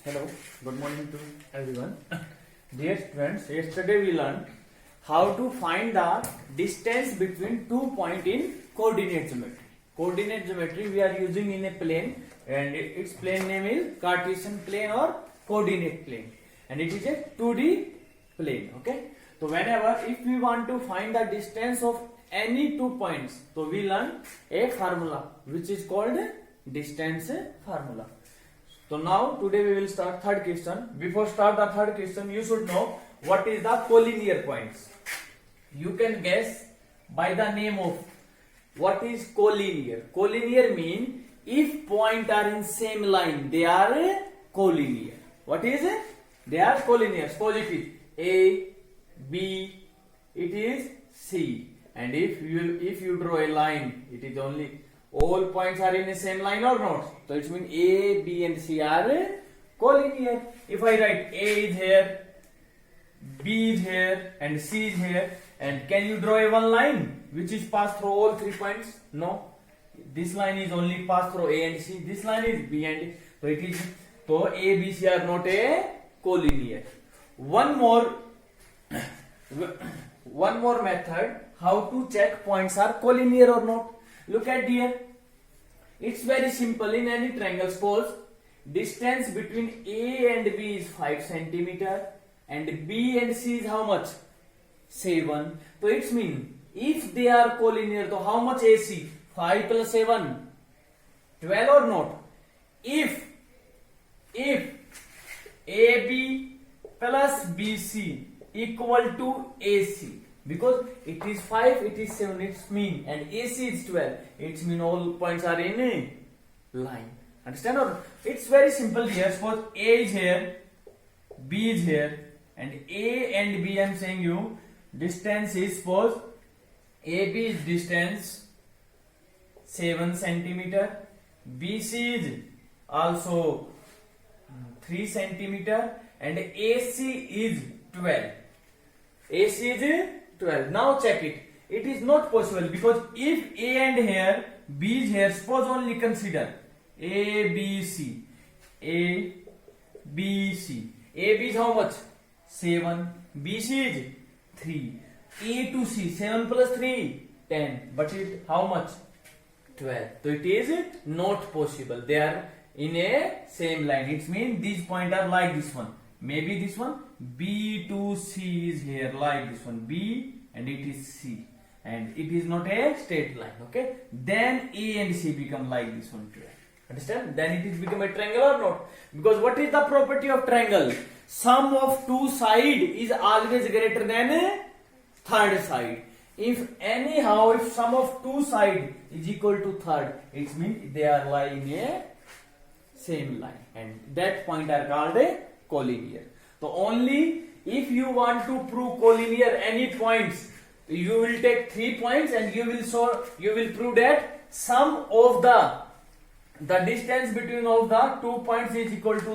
Hello, good morning to everyone. Dear students, yesterday we learned how to find the distance between 2 points in coordinate geometry. Coordinate geometry we are using in a plane and its plane name is Cartesian plane or coordinate plane, and it is a 2D plane. Okay, so whenever if we want to find the distance of any 2 points, so we learn a formula which is called distance formula. So now today we will start third question. Before start the third question, you should know what is the collinear points. You can guess by the name of what is collinear. Collinear mean if point are in same line, they are collinear. What is it? They are collinear. Suppose it is A, B, it is C, and if you draw a line, it is only all points are in the same line or not. So it means A, B and C are collinear. If I write A is here, B is here and C is here, and can you draw a one line which is passed through all 3 points? No. This line is only passed through A and C. This line is B and D. So it is, so A, B, C are not a collinear. One more method how to check points are collinear or not. Look at here. It's very simple. In any triangle, suppose distance between A and B is 5 centimeter and B and C is how much? 7. So it means if they are collinear, so how much AC? 5 plus 7, 12 or not? If AB plus BC equal to AC, because it is 5, it is 7, it's mean, and AC is 12, it mean all points are in a line. Understand? Or it's very simple here. Suppose A is here, B is here, and A and B, I am saying you distance is, suppose AB is distance 7 centimeter, BC is also 3 centimeter, and AC is 12. AC is 12. Now check it. It is not possible because if A and here, B is here, suppose only consider A, B, C. A, B, C. A, B is how much? 7. B, C is 3. A to C, 7 plus 3, 10. But it how much? 12. So it is not possible. They are in a same line. It means these points are like this one. Maybe this one. B to C is here like this one. B and it is C. And it is not a straight line. Okay. Then A and C become like this one. Understand? Then it is become a triangle or not? Because what is the property of triangle? Sum of two sides is always greater than third side. If anyhow, if sum of two sides is equal to third, it means they are lying in a same line, and that point are called a collinear. So only if you want to prove collinear any points, you will take 3 points and you will prove that sum of the distance between of the 2 points is equal to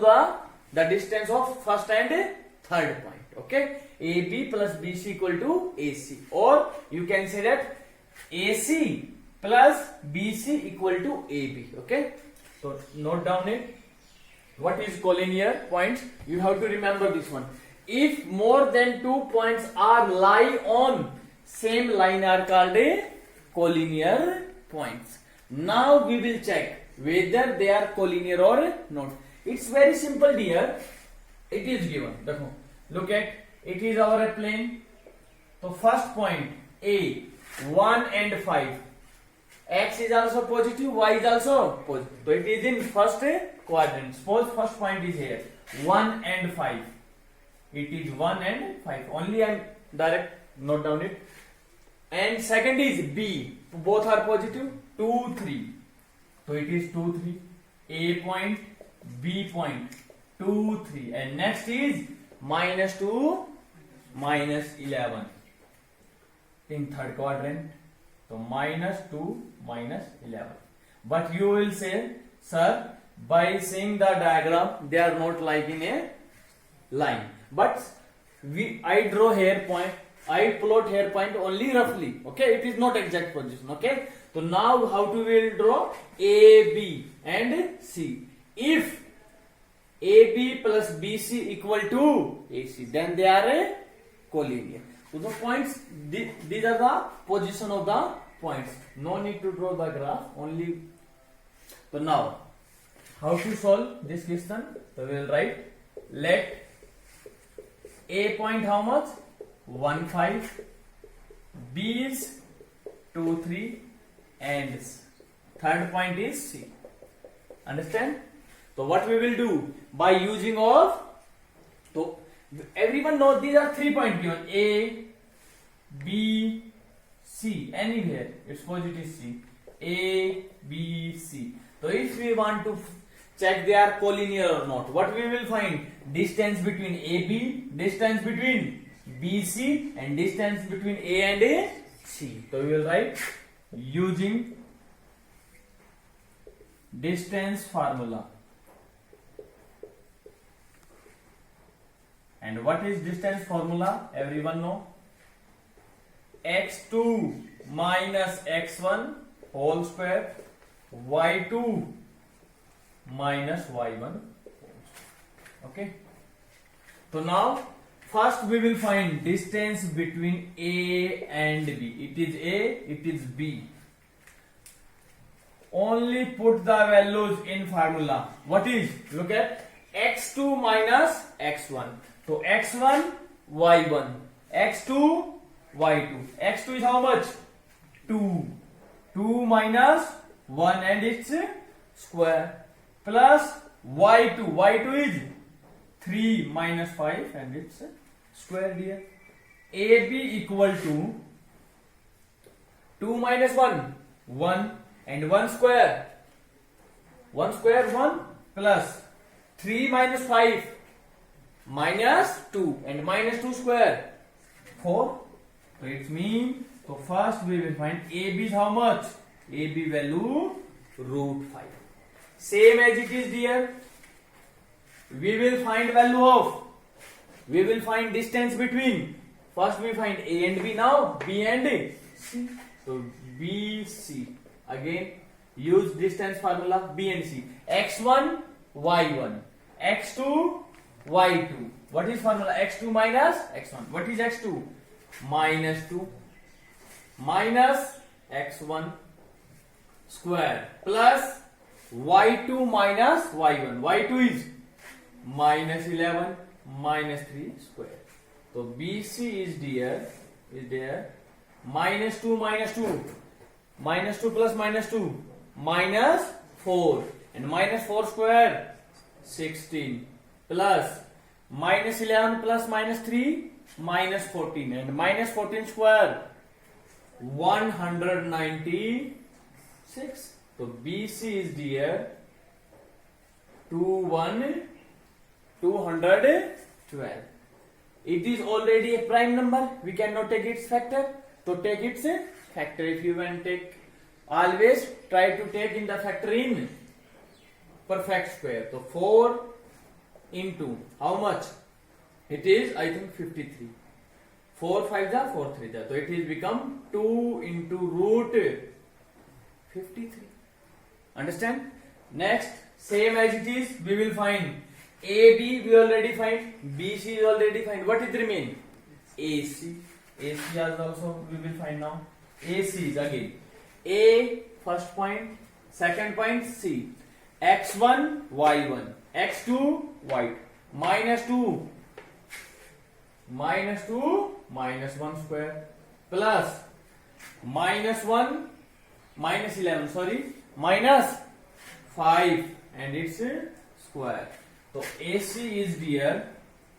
the distance of first and third point. Okay, AB plus BC equal to AC, or you can say that AC plus BC equal to AB. Okay, so note down it. What is collinear points? You have to remember this one. If more than 2 points are lie on same line are called a collinear points. Now we will check whether they are collinear or not. It's very simple dear. It is given. Look at it is our plane. So first point A, 1 and 5. X is also positive, Y is also positive. So it is in first quadrant. Suppose first point is here 1 and 5. It is 1 and 5. Only I am direct note down it. And second is B. Both are positive. 2, 3. So it is 2, 3. A point, B point, 2, 3. And next is minus 2, minus 11 in third quadrant. So minus 2, minus 11. But you will say, sir, by seeing the diagram, they are not like in a line. But I draw here point, I plot here point only roughly. Okay, it is not exact position. Okay, so now how to will draw A, B and C. If AB plus BC equal to AC. Then they are collinear. So the points, these are the position of the points. No need to draw the graph. Only. So now, how to solve this question? So we will write, let A point how much? 1, 5. B is 2, 3, and third point is C. Understand? So what we will do by using of, so everyone knows these are 3 points given, A, B, C, anywhere it's positive C, A, B, C. So if we want to check they are collinear or not, what we will find? Distance between AB, distance between BC, and distance between A and C. So we will write using distance formula. And what is distance formula? Everyone know? x2 minus x1 whole square, y2 minus y1. Okay. So now first we will find distance between A and B. It is A, it is B. Only put the values in formula. What is? Look at x2 minus x1. So x1, y1, x2, y2. x2 is how much? 2. 2 minus 1 and its square, plus y2. y2 is 3 minus 5 and its square here. AB equal to 2 minus 1, 1, and 1 square. 1 square 1 plus 3 minus 5 minus 2 and minus 2 square 4. So it means, so first we will find AB is how much? AB value root 5. Same as it is here. We will find value of, we will find distance between, first we find A and B, now B and C. So BC, again use distance formula, B and C. x1, y1, x2, y2. What is formula? x2 minus x1. What is x2? Minus 2 minus x1 square plus y2 minus y1. y2 is minus 11 minus 3 square. So BC is there minus 2 minus 2 minus 2 plus minus 2 minus 4 and minus 4 square 16 plus minus 11 plus minus 3 minus 14 and minus 14 square 196. So BC is there 212. It is already a prime number. We cannot take its factor. So take its factor. If you want to take, always try to take in the factor in perfect square. So 4 into how much? It is, I think, 53. 4 5 ja, 4 3 ja. So it is become 2 into root 53. Understand? Next, same as it is, we will find AB, we already find, BC is already find. What is remain? AC. AC is also we will find now. AC is again A, first point, second point C. x1, y1, x2, y2, minus 2 minus 2 minus 1 square plus minus 1 minus 11 sorry minus 5 and its square. So AC is there,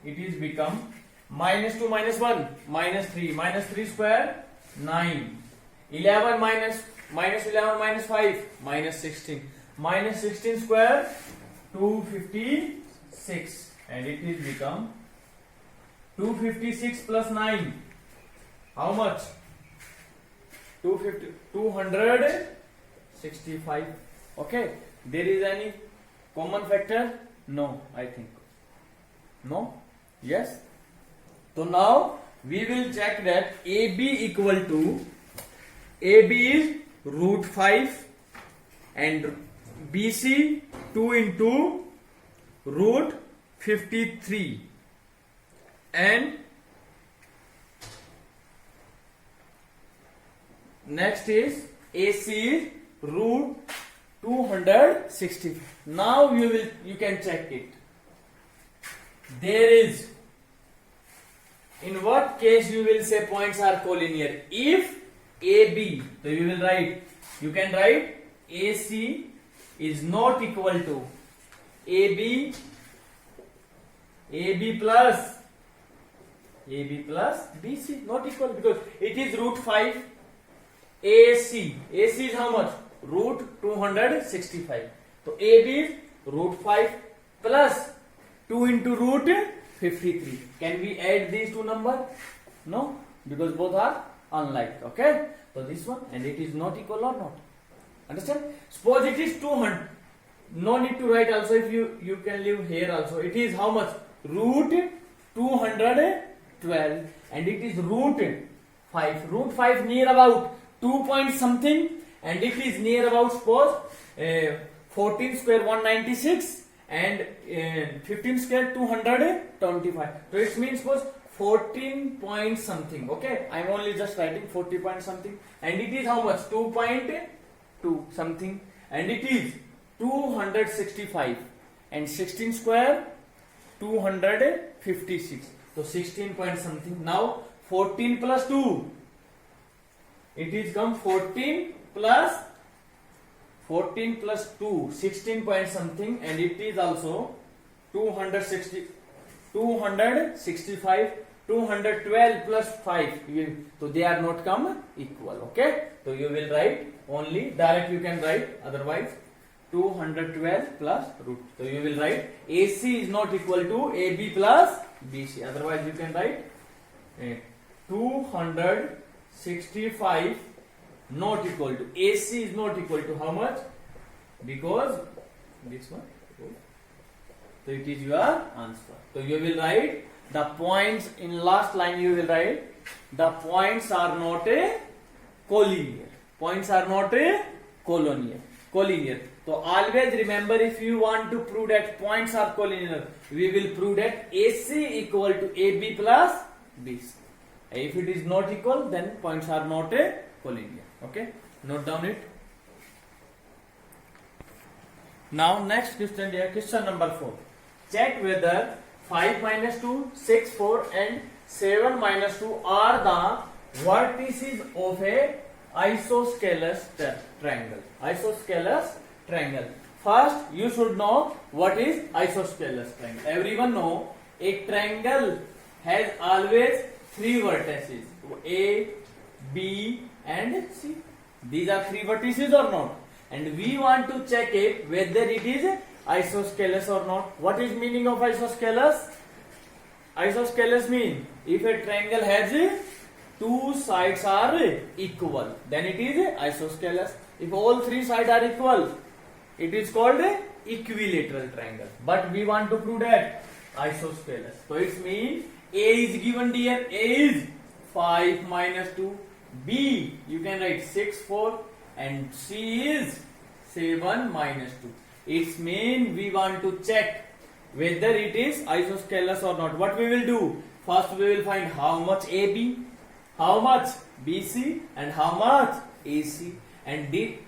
it is become minus 2 minus 1 minus 3 square 9, 11 minus 11 minus 5 minus 16 square 256 and it is become 256 plus 9 how much? 265. Okay, there is any common factor? No, I think no. Yes. So now we will check that AB equal to, AB is root 5 and BC 2 into root 53 and next is AC is root 260. Now you can check it. There is, in what case you will say points are collinear? If AB, so you can write AC is not equal to AB plus BC, not equal, because it is root 5. AC is how much? Root 265. So AB is root 5 plus 2 into root 53. Can we add these two numbers? No, because both are unlike. Okay, so this one, and it is not equal or not. Understand? Suppose it is 200. No need to write also, if you can leave here also. It is how much? Root 212 and it is root 5. Root 5 near about 2 point something, and it is near about, suppose 14 square 196 and 15 square 225. So it means suppose 14 point something. Okay, I am only just writing 40 point something, and it is how much? 2.2 something, and it is 265 and 16 square 256. So 16 point something. Now 14 plus 2, it is come 14 plus 2, 16 point something, and it is also 265, 212 plus 5. So they are not come equal. Okay, so you will write only direct, you can write, otherwise 212 plus root. So you will write AC is not equal to AB plus BC. Otherwise you can write 265 not equal to AC is not equal to how much? Because this one. So it is your answer. So you will write the points in last line. You will write the points are not a collinear. Points are not a collinear. So always remember, if you want to prove that points are collinear, we will prove that AC equal to AB plus BC. If it is not equal, then points are not a collinear. Okay, note down it. Now next question here, question number 4. Check whether 5 minus 2, 6, 4 and 7 minus 2 are the vertices of a isosceles triangle. Isosceles triangle. First, you should know what is isosceles triangle. Everyone know a triangle has always 3 vertices, A, B and C. These are 3 vertices or not? And we want to check it whether it is isosceles or not. What is meaning of isosceles? Isosceles mean if a triangle has 2 sides are equal, then it is isosceles. If all 3 sides are equal, it is called equilateral triangle. But we want to prove that isosceles. So it means A is given here. A is 5 minus 2. B you can write 6, 4 and C is 7 minus 2. It means we want to check whether it is isosceles or not. What we will do? First we will find how much AB, how much BC and how much AC, and it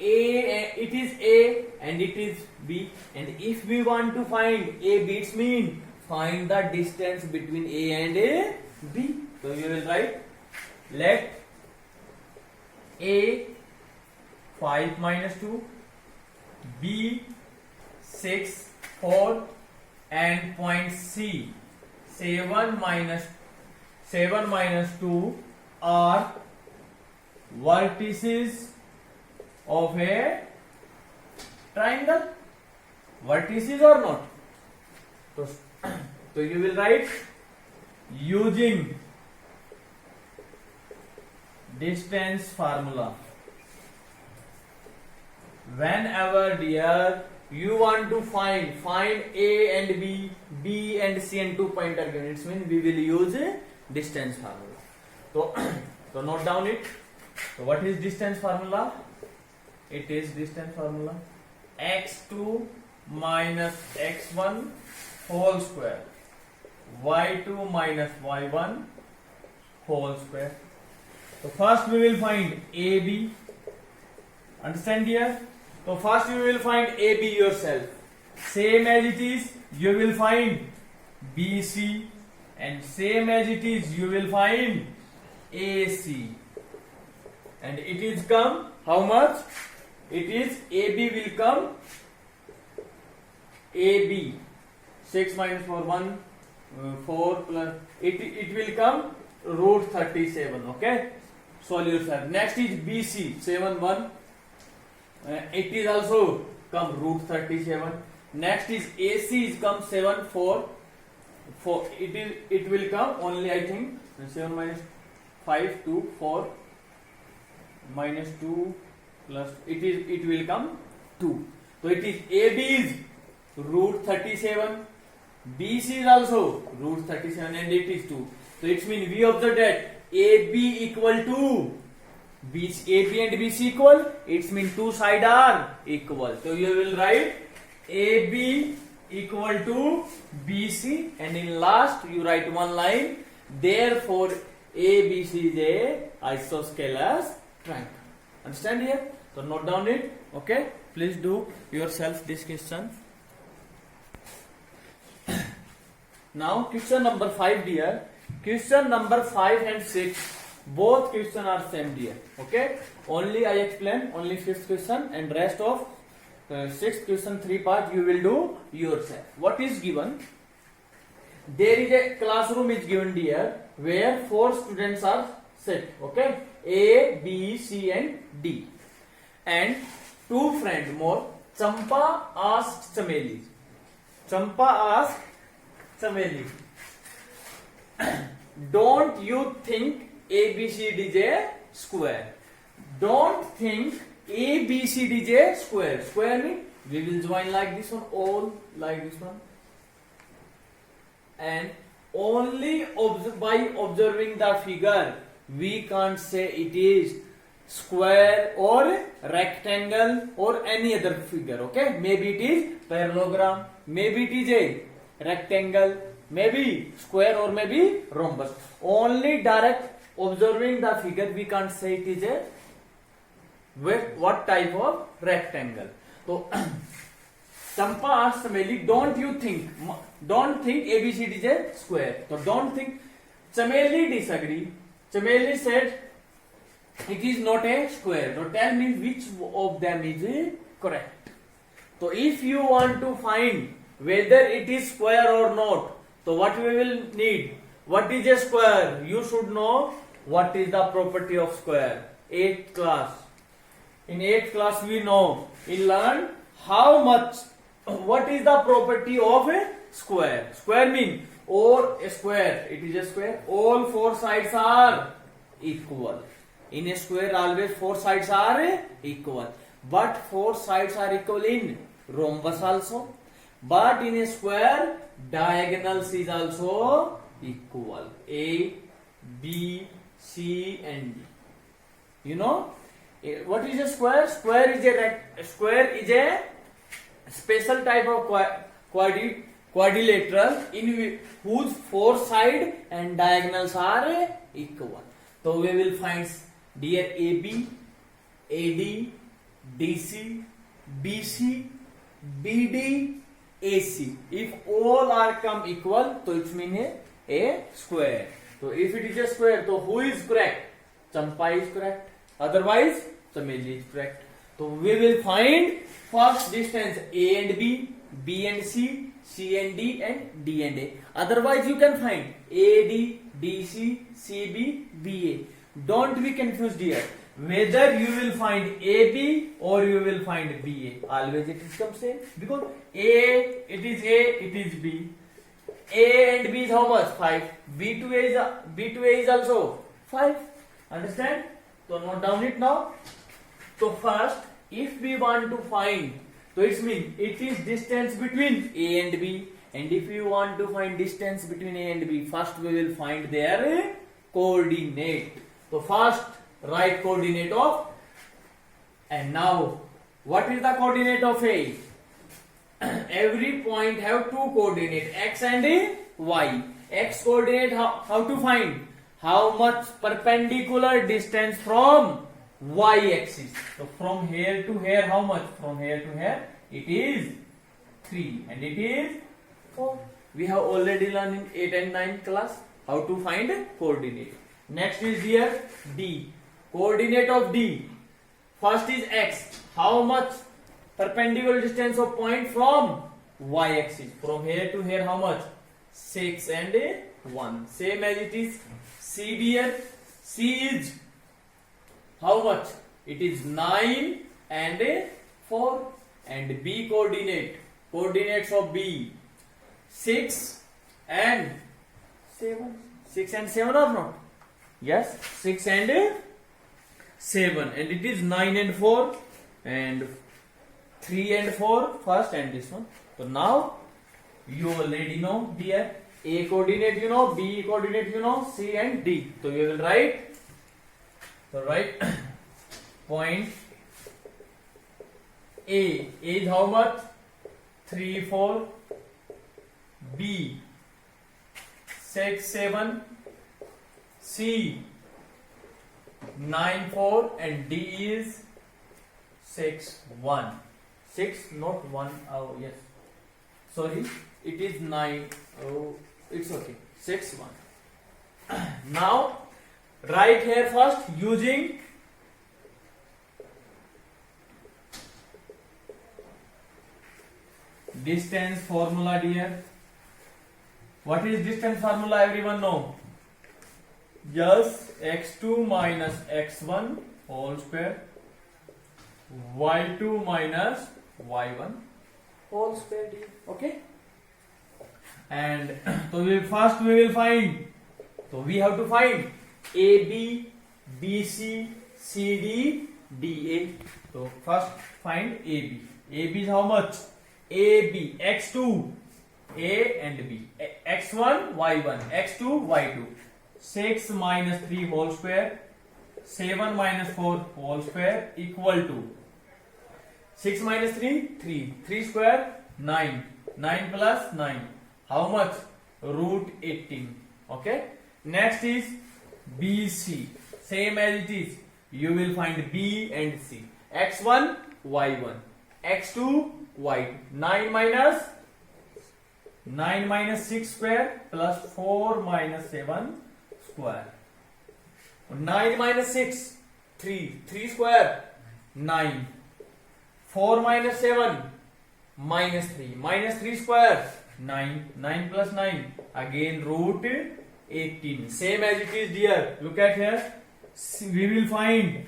is A and it is B, and if we want to find AB, it means find the distance between A and B. So you will write, let A 5 minus 2, B 6, 4 and point C 7 minus 2 are vertices of a triangle. Vertices or not? So you will write using distance formula. Whenever dear you want to find A and B, B and C and 2 pointer units, means we will use a distance formula. So note down it. So what is distance formula? It is distance formula x2 minus x1 whole square, y2 minus y1 whole square. So first we will find AB. Understand here? So first you will find AB yourself. Same as it is, you will find BC, and same as it is, you will find AC. And it is come how much? It is AB will come AB 6 minus 4 1 4 plus it will come root 37. Okay, solution. Next is BC 7 1. It is also come root 37. Next is AC is come 7 4. It will come only, I think, 7 minus 5 2 4 minus 2 plus it will come 2. So it is AB is root 37, BC is also root 37, and it is 2. So it means we observe that AB equal to BC, AB and BC equal. It means two sides are equal. So you will write AB equal to BC, and in last you write one line. Therefore, ABC is a isosceles triangle. Understand here? So note down it. Okay. Please do yourself this question. Now question number 5, dear. Question number 5 and 6. Both questions are same, dear. Okay. Only I explain only 5th question, and rest of 6th question 3 part you will do yourself. What is given? There is a classroom is given, dear, where 4 students are set. Okay. A, B, C and D. And 2 friends more. Champa asked Chameli. Champa asked Chameli, don't you think ABCD is a square? Don't think ABCD is a square. Square means we will join like this one, all like this one. And only by observing the figure, we can't say it is square or rectangle or any other figure. Okay, maybe it is parallelogram, maybe it is a rectangle, maybe square, or maybe rhombus. Only direct observing the figure we can't say it is a what type of rectangle. So Champa asked Chameli, don't think ABCD is a square. So don't think. Chameli disagree. Chameli said it is not a square. So tell me which of them is correct. So if you want to find whether it is square or not, so what we will need? What is a square? You should know what is the property of square. 8th class. In 8th class we know, we learn how much, what is the property of a square. Square means, or a square, it is a square, all 4 sides are equal. In a square always 4 sides are equal. But 4 sides are equal in rhombus also. But in a square, diagonals is also equal. A, B, C and D. You know what is a square? Square is a special type of quadrilateral in whose 4 sides and diagonals are equal. So we will find, dear, AB, AD, DC, BC, BD, AC. If all are come equal, so it means a square. So if it is a square, so who is correct? Champa is correct. Otherwise, Chameli is correct. So we will find first distance A and B, B and C, C and D and D and A. Otherwise you can find AD, DC, CB, BA. Don't be confused here. Whether you will find AB or you will find BA. Always it is come same. Because A, it is B. A and B is how much? 5. B2A is also 5. Understand? So note down it now. So first, if we want to find, so it means it is distance between A and B. And if you want to find distance between A and B, first we will find their coordinate. So first write coordinate of, and now what is the coordinate of A? every point have two coordinate, x and y. X coordinate, how to find? How much perpendicular distance from y axis. So from here to here, how much? From here to here, it is 3 and it is 4. We have already learned in 8 and 9 class how to find coordinate. Next is here D. Coordinate of D. First is x. How much perpendicular distance of point from y axis? From here to here, how much? 6 and 1. Same as it is C here. C is how much? It is 9 and 4. And B coordinate. Coordinates of B. 6 and 7. 6 and 7 or not? Yes, 6 and 7. And it is 9 and 4. And 3 and 4 first and this one. So now you already know here A coordinate you know, B coordinate you know, C and D. So you will write. So write point A is how much? 3, 4. B 6, 7. C 9, 4 and D is 6, 1. 6 not 1. Oh yes. Sorry, it is 9. Oh, it's okay. 6, 1. Now write here first using distance formula dear. What is distance formula? Everyone know? Just x2 minus x1 whole square, y2 minus y1 whole square. Okay. And so first we will find. So we have to find AB, BC, CD, DA. So first find AB. AB is how much? AB, x2, A and B, x1, y1, x2, y2. 6 minus 3 whole square, 7 minus 4 whole square equal to 6 minus 3, 3. 3 square, 9. 9 plus 9. How much? Root 18. Okay. Next is BC. Same as it is. You will find B and C. X1, Y1. X2, Y2. 9 minus 6 square plus 4 minus 7 square. 9 minus 6, 3. 3 square, 9. 4 minus 7, minus 3. Minus 3 square, 9. 9 plus 9, again root 18. Same as it is dear. Look at here. We will find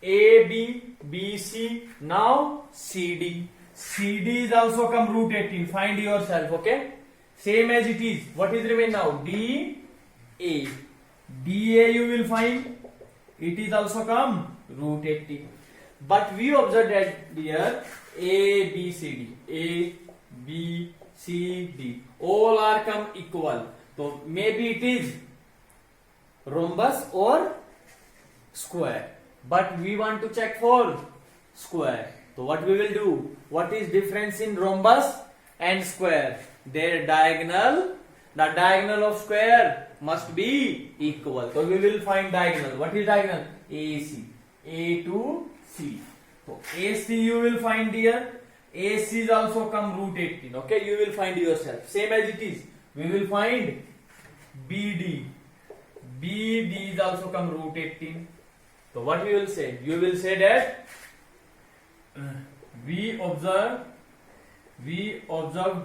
AB, BC, now CD. CD is also come root 18. Find yourself, okay? Same as it is. What is remain now? DA. DA you will find. It is also come root 18. But we observe that here A, B, C, D. A, B, C, D. All are come equal. So maybe it is rhombus or square. But we want to check for square. So what we will do? What is difference in rhombus and square? Their diagonal. The diagonal of square must be equal. So we will find diagonal. What is diagonal? AC. A to C. So AC you will find here. AC is also come root 18. Okay, you will find yourself. Same as it is. We will find BD. BD is also come root 18. So what we will say? You will say that we observe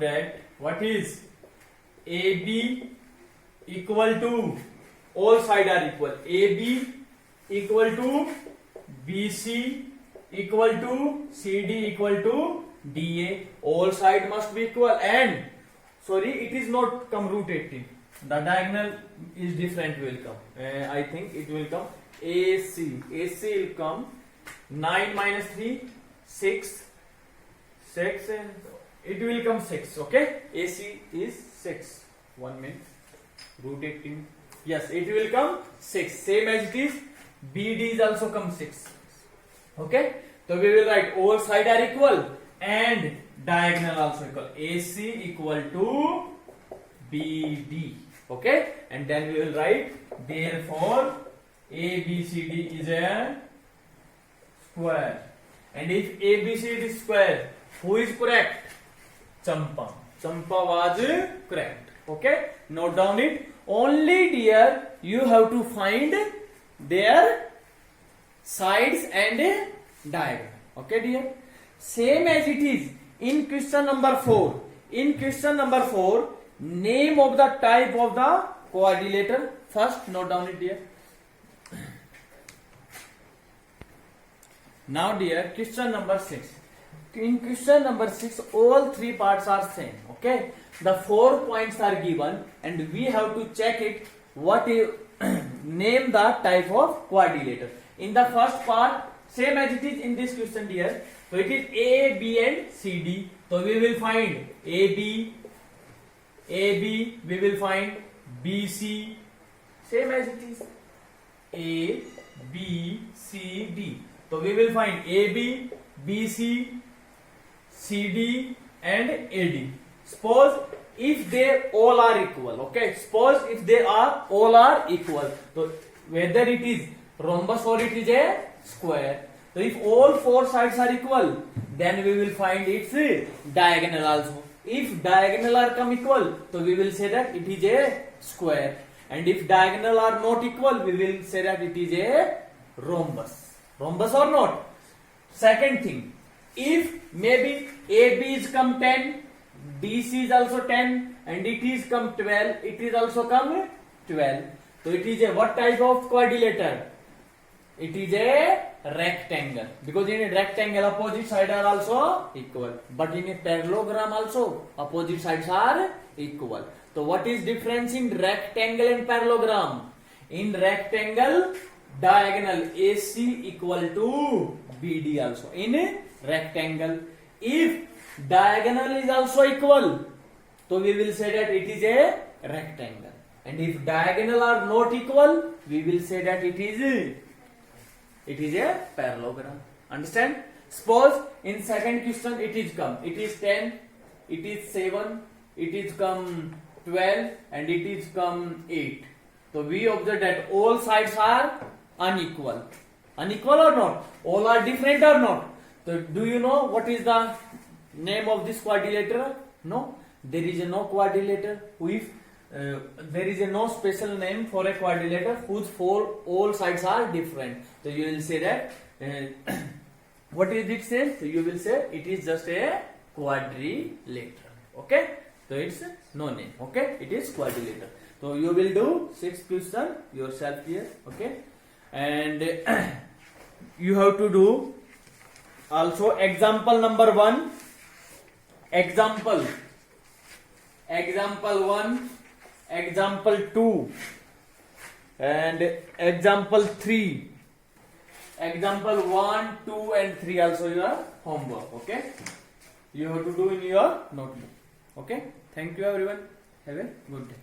that what is AB equal to, all sides are equal. AB equal to BC equal to CD equal to DA. All sides must be equal, and sorry, it is not come root 18. The diagonal is different will come. I think it will come AC. AC will come 9 minus 3, 6. 6 and it will come 6. Okay. AC is 6. 1 minute. Root 18. Yes, it will come 6. Same as it is. BD is also come 6. Okay. So we will write all sides are equal and diagonal also equal. AC equal to BD. Okay, and then we will write therefore ABCD is a square. And if ABCD is square, who is correct? Champa. Champa was correct. Okay, note down it. Only dear, you have to find their sides and diagonal. Okay, dear. Same as it is in question number 4. In question number 4, name of the type of the quadrilateral. First, note down it, dear. Now, dear, question number 6. In question number 6, all three parts are same. Okay, the 4 points are given, and we have to check it. What is name the type of quadrilateral? In the first part, same as it is in this question, dear. So it is A, B, and C, D. So we will find A, B. We will find B, C. Same as it is A, B, C, D. So we will find AB, BC, CD and AD. Suppose if they all are equal, okay? Suppose if they are all are equal, so whether it is rhombus or it is a square. So if all four sides are equal, then we will find its diagonal also. If diagonal are come equal, so we will say that it is a square. And if diagonal are not equal, we will say that it is a rhombus. Rhombus or not? Second thing, if maybe AB is come 10, DC is also 10, and it is come 12, it is also come 12. So it is a what type of quadrilateral? It is a rectangle, because in a rectangle opposite sides are also equal, but in a parallelogram also opposite sides are equal. So what is difference in rectangle and parallelogram? In rectangle, diagonal AC equal to BD also. In a rectangle, if diagonal is also equal, so we will say that it is a rectangle, and if diagonal are not equal, we will say that it is a parallelogram. Understand? Suppose in second question it is come, it is 10, it is 7, it is come 12, and it is come 8. So we observe that all sides are unequal. Unequal or not? All are different or not? So do you know what is the name of this quadrilateral? No, there is no quadrilateral with there is no special name for a quadrilateral whose all sides are different. So you will say that what is it say? So you will say it is just a quadrilateral. Okay, so it's no name. Okay, it is quadrilateral. So you will do 6th question yourself here. Okay, and you have to do also example number 1, example 1, example 2, and example 3, example 1, 2 and 3 also your homework. Okay, you have to do in your notebook. Okay, thank you everyone, have a good day.